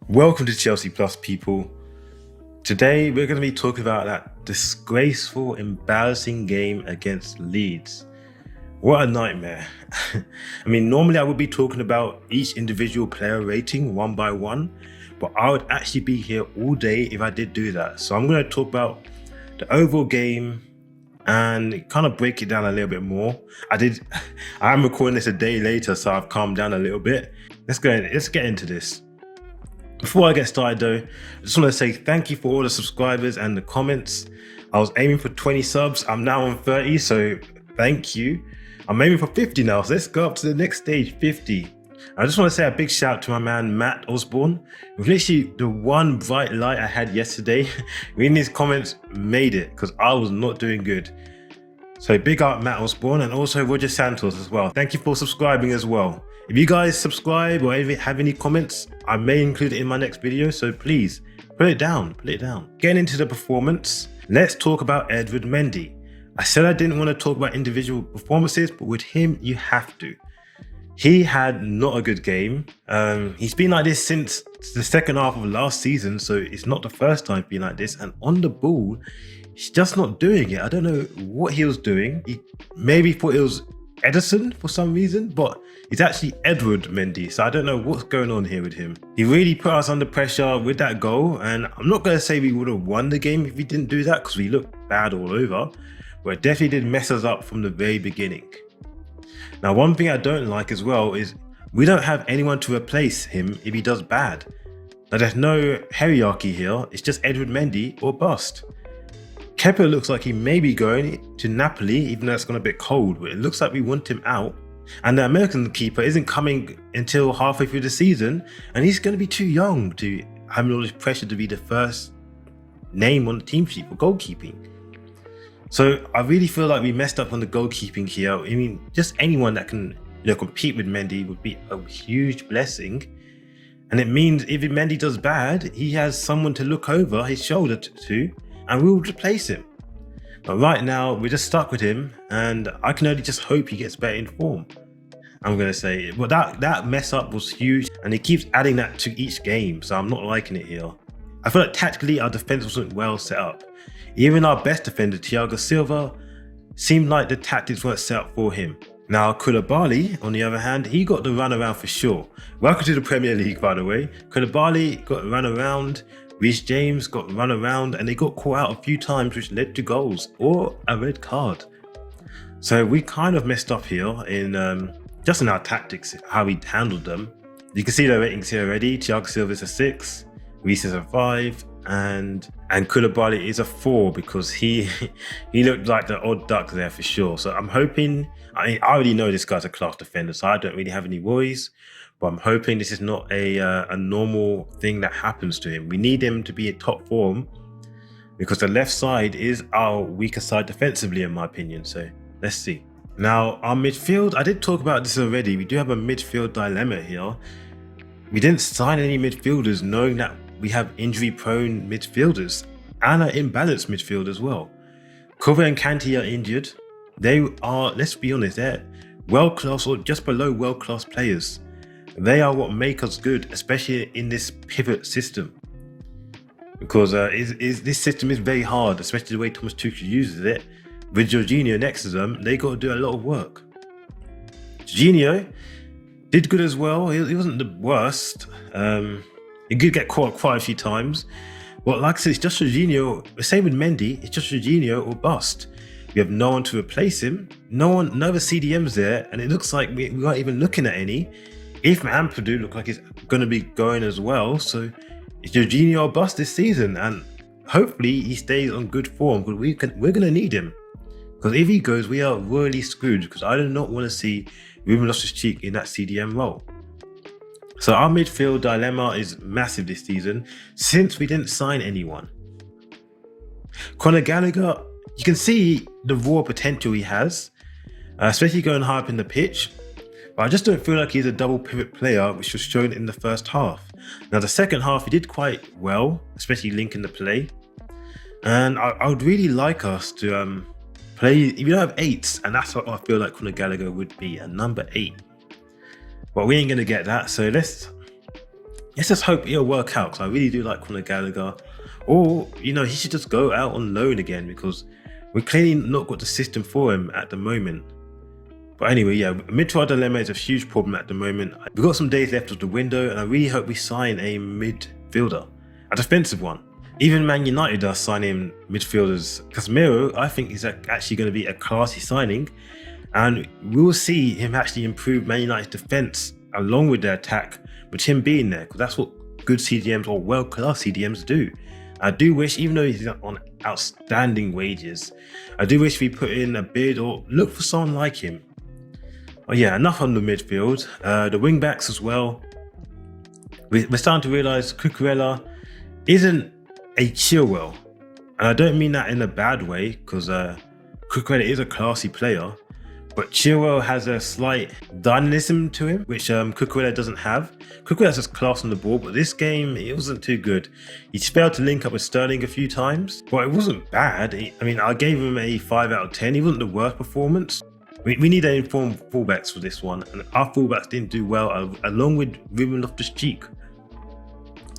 Welcome to Chelsea Plus, people. Today we're going to be talking about that disgraceful, embarrassing game against Leeds. What a nightmare. I mean, normally I would be talking about each individual player rating one by one, but I would actually be here all day if I did do that. So I'm going to talk about the overall game and kind of break it down a little bit more. I'm recording this a day later, so I've calmed down a little bit. Let's get into this. Before I get started though, I just want to say thank you for all the subscribers and the comments. I was aiming for 20 subs, I'm now on 30, so thank you. I'm aiming for 50 now, so let's go up to the next stage, 50. I just want to say a big shout out to my man Matt Osborne. It was literally the one bright light I had yesterday. Reading his comments made it, because I was not doing good. So big up Matt Osborne and also Roger Santos as well. Thank you for subscribing as well. If you guys subscribe or have any comments, I may include it in my next video, so please put it down. Getting into the performance, let's talk about Edouard Mendy. I said I didn't want to talk about individual performances, but with him, you have to. He had not a good game. He's been like this since the second half of last season, so it's not the first time he's been like this. And on the ball, he's just not doing it. I don't know what he was doing. He maybe thought it was Edison for some reason, but it's actually Edouard Mendy, so I don't know what's going on here with him. He really put us under pressure with that goal, and I'm not going to say we would have won the game if we didn't do that, because we looked bad all over, but it definitely did mess us up from the very beginning. Now, one thing I don't like as well is we don't have anyone to replace him if he does bad. Now, there's no hierarchy here, it's just Edouard Mendy or bust. Kepa looks like he may be going to Napoli, even though it's gone a bit cold, but it looks like we want him out. And the American keeper isn't coming until halfway through the season, and he's going to be too young to have all this pressure to be the first name on the team sheet for goalkeeping. So I really feel like we messed up on the goalkeeping here. I mean, just anyone that can compete with Mendy would be a huge blessing. And it means if Mendy does bad, he has someone to look over his shoulder to, and we'll replace him. But right now, we're just stuck with him, and I can only just hope he gets better in form. I'm going to say, well, that mess up was huge, and he keeps adding that to each game, so I'm not liking it here. I feel like tactically, our defense wasn't well set up. Even our best defender, Thiago Silva, seemed like the tactics weren't set up for him. Now, Koulibaly, on the other hand, he got the run around for sure. Welcome to the Premier League, by the way. Koulibaly got run around, Reece James got run around, and they got caught out a few times, which led to goals or a red card. So we kind of messed up here in just in our tactics, how we handled them. You can see the ratings here already. Thiago Silva is a 6, Reece is a 5, and Koulibaly is a 4 because he looked like the odd duck there for sure. So I'm hoping, I already know this guy's a class defender, so I don't really have any worries. But I'm hoping this is not a normal thing that happens to him. We need him to be in top form because the left side is our weaker side defensively, in my opinion. So let's see. Now, our midfield, I did talk about this already. We do have a midfield dilemma here. We didn't sign any midfielders knowing that we have injury-prone midfielders and an imbalanced midfield as well. Kovac and Kanté are injured. They are, let's be honest, they're world-class or just below world-class players. They are what make us good, especially in this pivot system. Because this system is very hard, especially the way Thomas Tuchel uses it. With Jorginho next to them, they got to do a lot of work. Jorginho did good as well. He wasn't the worst. He did get caught quite a few times. But like I said, it's just Jorginho. The same with Mendy, it's just Jorginho or bust. We have no one to replace him. No other CDMs there, and it looks like we aren't even looking at any. If Ampadu look like he's going to be going as well, so it's Jorginho or bust this season, and hopefully he stays on good form because we're going to need him. Because if he goes, we are really screwed. Because I do not want to see Ruben Loftus-Cheek in that CDM role. So our midfield dilemma is massive this season since we didn't sign anyone. Conor Gallagher, you can see the raw potential he has, especially going high up in the pitch. But I just don't feel like he's a double pivot player, which was shown in the first half. Now, the second half, he did quite well, especially linking the play. And I would really like us to play, if you don't have 8s, and that's what I feel like Conor Gallagher would be, a number 8. But we ain't going to get that, so let's let's just hope it'll work out, because I really do like Conor Gallagher. Or, you know, he should just go out on loan again, because we're clearly not got the system for him at the moment. But anyway, yeah, midfield dilemma is a huge problem at the moment. We've got some days left of the window, and I really hope we sign a midfielder, a defensive one. Even Man United are signing midfielders. Casemiro, I think, is actually going to be a classy signing, and we'll see him actually improve Man United's defence along with their attack, with him being there, because that's what good CDMs or world-class CDMs do. I do wish, even though he's on outstanding wages, I do wish we put in a bid or look for someone like him. Oh yeah, enough on the midfield. The wing backs as well. We're starting to realise Cucurella isn't a Chilwell, and I don't mean that in a bad way, because Cucurella is a classy player, but Chilwell has a slight dynamism to him, which Cucurella doesn't have. Cucurella has class on the ball, but this game, it wasn't too good. He failed to link up with Sterling a few times, but it wasn't bad. I mean, I gave him a 5 out of 10. He wasn't the worst performance. We need to inform fullbacks for this one, and our fullbacks didn't do well, along with Ruben Loftus-Cheek.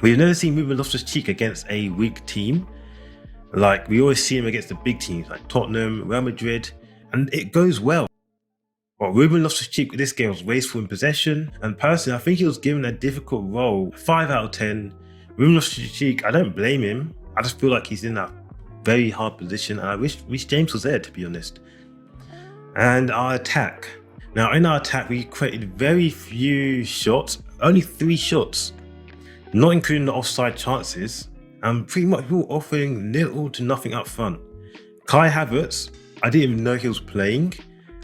We've never seen Ruben Loftus-Cheek against a weak team. Like, we always see him against the big teams like Tottenham, Real Madrid, and it goes well. But Ruben Loftus-Cheek this game was wasteful in possession, and personally, I think he was given a difficult role. 5 out of 10. Ruben Loftus-Cheek, I don't blame him. I just feel like he's in a very hard position, and I wish James was there, to be honest. And our attack. Now, in our attack, we created very few shots, only 3 shots, not including the offside chances, and pretty much we were offering little to nothing up front. Kai Havertz, I didn't even know he was playing.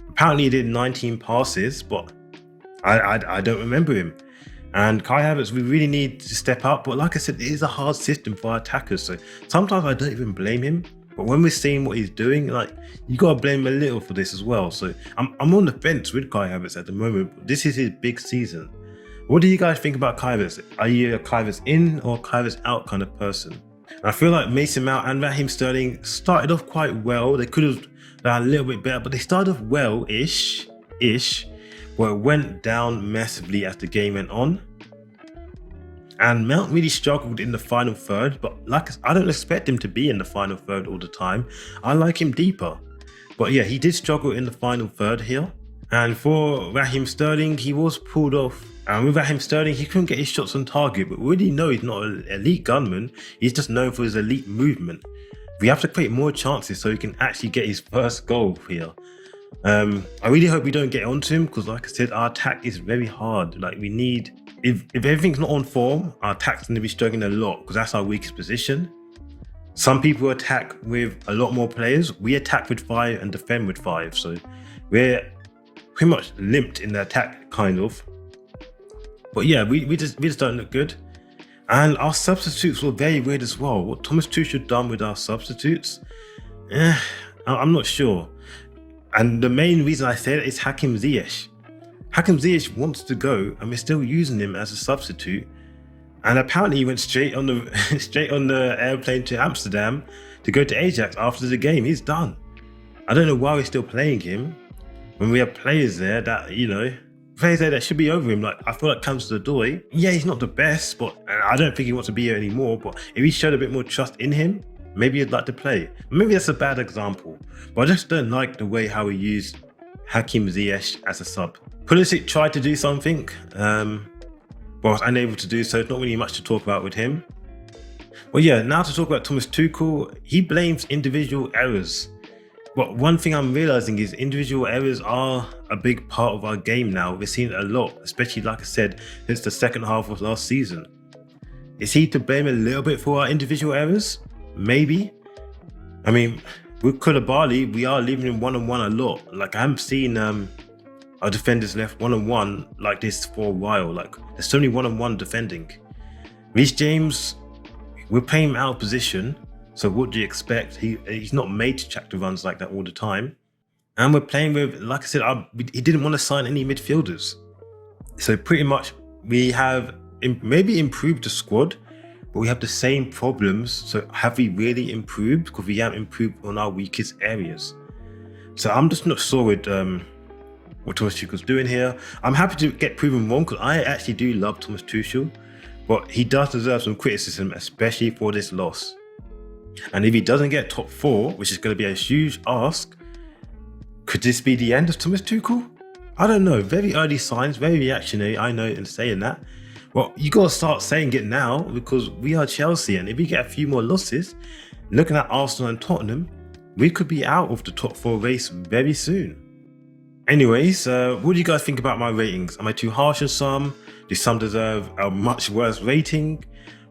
Apparently he did 19 passes, but I don't remember him. And Kai Havertz, we really need to step up, but like I said, it is a hard system for our attackers, so sometimes I don't even blame him. But when we're seeing what he's doing, like, you gotta blame him a little for this as well. So I'm on the fence with Kai Havertz at the moment, but this is his big season. What do you guys think about Kai Havertz? Are you a Kai Havertz in or Kai Havertz out kind of person? And I feel like Mason Mount and Raheem Sterling started off quite well. They could have done a little bit better, but they started off well-ish, but it went down massively as the game went on. And Mount really struggled in the final third, but I don't expect him to be in the final third all the time. I like him deeper. But yeah, he did struggle in the final third here. And for Raheem Sterling, he was pulled off. And with Raheem Sterling, he couldn't get his shots on target, but we already know he's not an elite gunman. He's just known for his elite movement. We have to create more chances so he can actually get his first goal here. I really hope we don't get onto him, because like I said, our attack is very hard. Like, we need... If everything's not on form, our attack's going to be struggling a lot, because that's our weakest position. Some people attack with a lot more players. We attack with 5 and defend with 5. So we're pretty much limped in the attack, kind of. But yeah, we just don't look good. And our substitutes were very weird as well. What Thomas Tuchel done with our substitutes, I'm not sure. And the main reason I say that is Hakim Ziyech. Hakim Ziyech wants to go, and we're still using him as a substitute. And apparently he went straight on the airplane to Amsterdam to go to Ajax after the game. He's done. I don't know why we're still playing him when we have players there that, you know, players there that should be over him. Like, I feel like comes to the door. Yeah, he's not the best, but I don't think he wants to be here anymore. But if he showed a bit more trust in him, maybe he'd like to play. Maybe that's a bad example, but I just don't like the way how we used Hakim Ziyech as a sub. Pulisic tried to do something, but was unable to do so. It's not really much to talk about with him. Well, yeah, now to talk about Thomas Tuchel, he blames individual errors. But one thing I'm realizing is individual errors are a big part of our game now. We're seeing it a lot, especially, like I said, since the second half of last season. Is he to blame a little bit for our individual errors? Maybe. I mean, with Koulibaly, we are leaving him one-on-one a lot. Like, I haven't seen our defenders left one-on-one like this for a while. Like, there's so many one-on-one defending. Reece James, we're playing him out of position. So what do you expect? He's not made to track the runs like that all the time. And we're playing with, like I said, he didn't want to sign any midfielders. So pretty much we have maybe improved the squad, but we have the same problems. So have we really improved? Because we haven't improved on our weakest areas. So I'm just not sure with what Thomas Tuchel's doing here. I'm happy to get proven wrong, because I actually do love Thomas Tuchel. but he does deserve some criticism, especially for this loss. And if he doesn't get top 4, which is going to be a huge ask, could this be the end of Thomas Tuchel? I don't know. Very early signs, very reactionary, I know, in saying that. Well, you got to start saying it now, because we are Chelsea, and if we get a few more losses, looking at Arsenal and Tottenham, we could be out of the top 4 race very soon. Anyways, what do you guys think about my ratings? Am I too harsh on some? Do some deserve a much worse rating?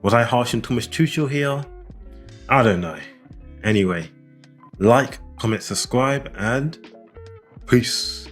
Was I harsh on Thomas Tuchel here? I don't know. Anyway, like, comment, subscribe, and peace.